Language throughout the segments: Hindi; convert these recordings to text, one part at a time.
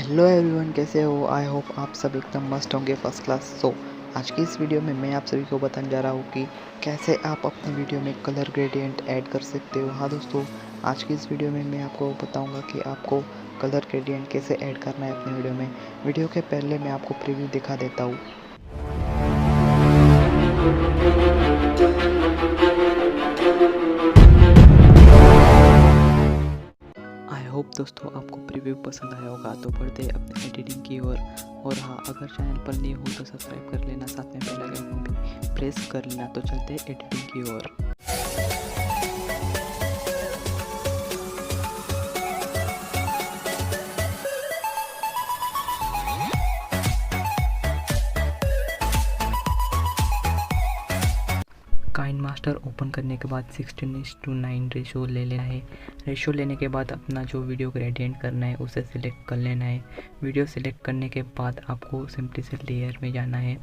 हेलो एवरीवन, कैसे हो? आई होप आप सब एकदम मस्त होंगे, फर्स्ट क्लास। आज की इस वीडियो में मैं आप सभी को बताने जा रहा हूँ कि कैसे आप अपने वीडियो में कलर ग्रेडियंट ऐड कर सकते हो। हाँ दोस्तों, आज की इस वीडियो में मैं आपको बताऊँगा कि आपको कलर ग्रेडियंट कैसे ऐड करना है अपने वीडियो में। वीडियो के पहले मैं आपको प्रीव्यू दिखा देता हूँ। आई होप दोस्तों आपको प्रीव्यू पसंद आया होगा। तो बढ़ते अपने एडिटिंग की ओर। और हाँ, अगर चैनल पर नहीं हो तो सब्सक्राइब कर लेना, साथ में बेल आइकन को भी प्रेस कर लेना। तो चलते एडिटिंग की ओर। काइनमास्टर ओपन करने के बाद 16:9 रेशो ले लेना है। रेशो लेने के बाद अपना जो वीडियो ग्रेडियंट करना है उसे सिलेक्ट कर लेना है। वीडियो सिलेक्ट करने के बाद आपको सिंपली से लेयर में जाना है।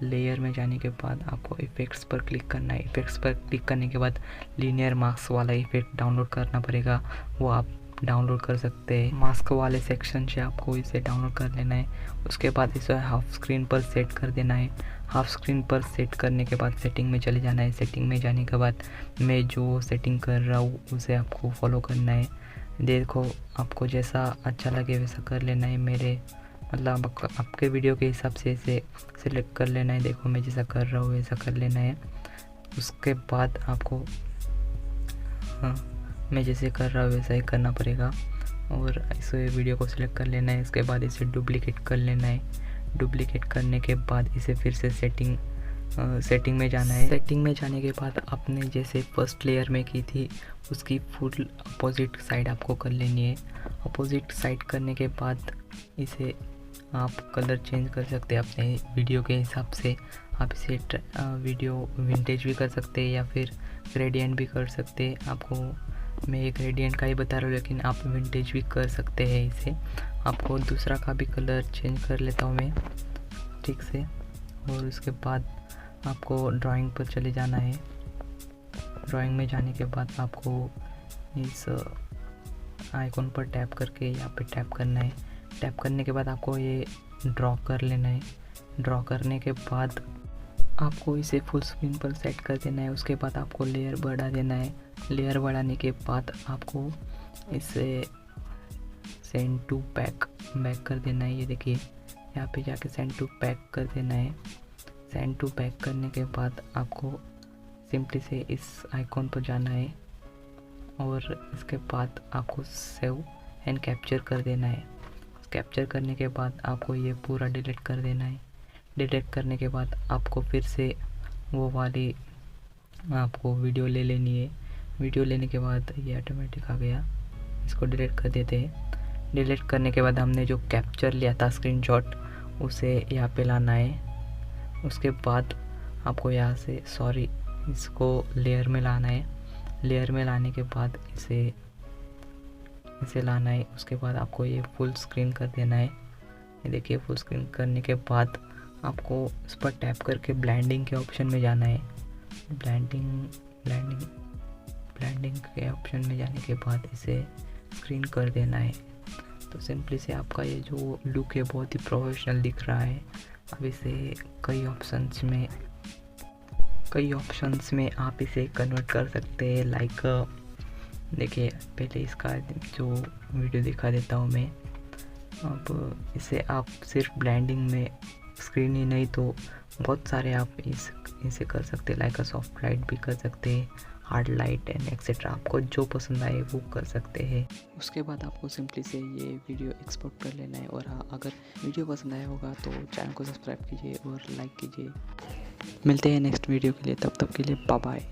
लेयर में जाने के बाद आपको इफ़ेक्ट्स पर क्लिक करना है। इफ़ेक्ट्स पर क्लिक करने के बाद लीनियर मास्क वाला इफ़ेक्ट डाउनलोड करना पड़ेगा, वो आप डाउनलोड कर सकते हैं। मास्क वाले सेक्शन से आपको इसे डाउनलोड कर लेना है। उसके बाद इसे हाफ स्क्रीन पर सेट कर देना है। हाफ स्क्रीन पर सेट करने के बाद सेटिंग में चले जाना है। सेटिंग में जाने के बाद मैं जो सेटिंग कर रहा हूँ उसे आपको फॉलो करना है। देखो, आपको जैसा अच्छा लगे वैसा कर लेना है। मेरे मतलब आपके वीडियो के हिसाब से इसे सिलेक्ट कर लेना है। देखो, मैं जैसा कर रहा हूँ वैसा कर लेना है। उसके बाद आपको मैं जैसे कर रहा हूँ वैसा ही करना पड़ेगा और इसे वीडियो को सिलेक्ट कर लेना है। इसके बाद इसे डुप्लिकेट कर लेना है। डुप्लिकेट करने के बाद इसे फिर से सेटिंग में जाना है। सेटिंग में जाने के बाद आपने जैसे फर्स्ट लेयर में की थी उसकी फुल अपोजिट साइड आपको कर लेनी है। अपोजिट साइड करने के बाद इसे आप कलर चेंज कर सकते हैं अपने वीडियो के हिसाब से। आप इसे वीडियो विंटेज भी कर सकते हैं या फिर ग्रेडियंट भी कर सकते हैं। आपको मैं एक ग्रेडियंट का ही बता रहा हूँ, लेकिन आप विंटेज भी कर सकते हैं इसे। आपको दूसरा का भी कलर चेंज कर लेता हूँ मैं ठीक से। और उसके बाद आपको ड्राइंग पर चले जाना है। ड्राइंग में जाने के बाद आपको इस आइकॉन पर टैप करके यहाँ पे टैप करना है। टैप करने के बाद आपको ये ड्रॉ कर लेना है। ड्रॉ करने के बाद आपको इसे फुल स्क्रीन पर सेट कर देना है। उसके बाद आपको लेयर बढ़ा देना है। लेयर बढ़ाने के बाद आपको इसे सेंड टू बैक कर देना है। ये देखिए, यहाँ पे जाके सेंड टू बैक कर देना है। सेंड टू बैक करने के बाद आपको सिंपली से इस आइकॉन पर जाना है और इसके बाद आपको सेव एंड कैप्चर कर देना है। कैप्चर करने के बाद आपको ये पूरा डिलीट कर देना है। डिलीट करने के बाद आपको फिर से वो वाली आपको वीडियो ले लेनी है। वीडियो लेने के बाद ये ऑटोमेटिक आ गया, इसको डिलीट कर देते हैं। डिलीट करने के बाद हमने जो कैप्चर लिया था स्क्रीनशॉट उसे यहाँ पे लाना है। उसके बाद आपको यहाँ से इसको लेयर में लाना है। लेयर में लाने के बाद इसे लाना है। उसके बाद आपको ये फुल स्क्रीन कर देना है। ये देखिए, फुल स्क्रीन करने के बाद आपको इस पर टैप करके ब्लेंडिंग के ऑप्शन में जाना है। ब्लेंडिंग के ऑप्शन में जाने के बाद इसे स्क्रीन कर देना है। तो सिंपली से आपका ये जो लुक है बहुत ही प्रोफेशनल दिख रहा है। अब इसे कई ऑप्शंस में आप इसे कन्वर्ट कर सकते हैं। लाइक देखिए, पहले इसका जो वीडियो दिखा देता हूँ मैं। अब इसे आप सिर्फ ब्लेंडिंग में स्क्रीन ही नहीं तो बहुत सारे आप इसे कर सकते हैं। लाइक सॉफ्ट लाइट भी कर सकते हैं, हार्ड लाइट एंड एक्सेट्रा। आपको जो पसंद आए वो कर सकते हैं। उसके बाद आपको सिंपली से ये वीडियो एक्सपोर्ट कर लेना है। और हाँ, अगर वीडियो पसंद आया होगा तो चैनल को सब्सक्राइब कीजिए और लाइक कीजिए। मिलते हैं नेक्स्ट वीडियो के लिए, तब तक के लिए बाय बाय।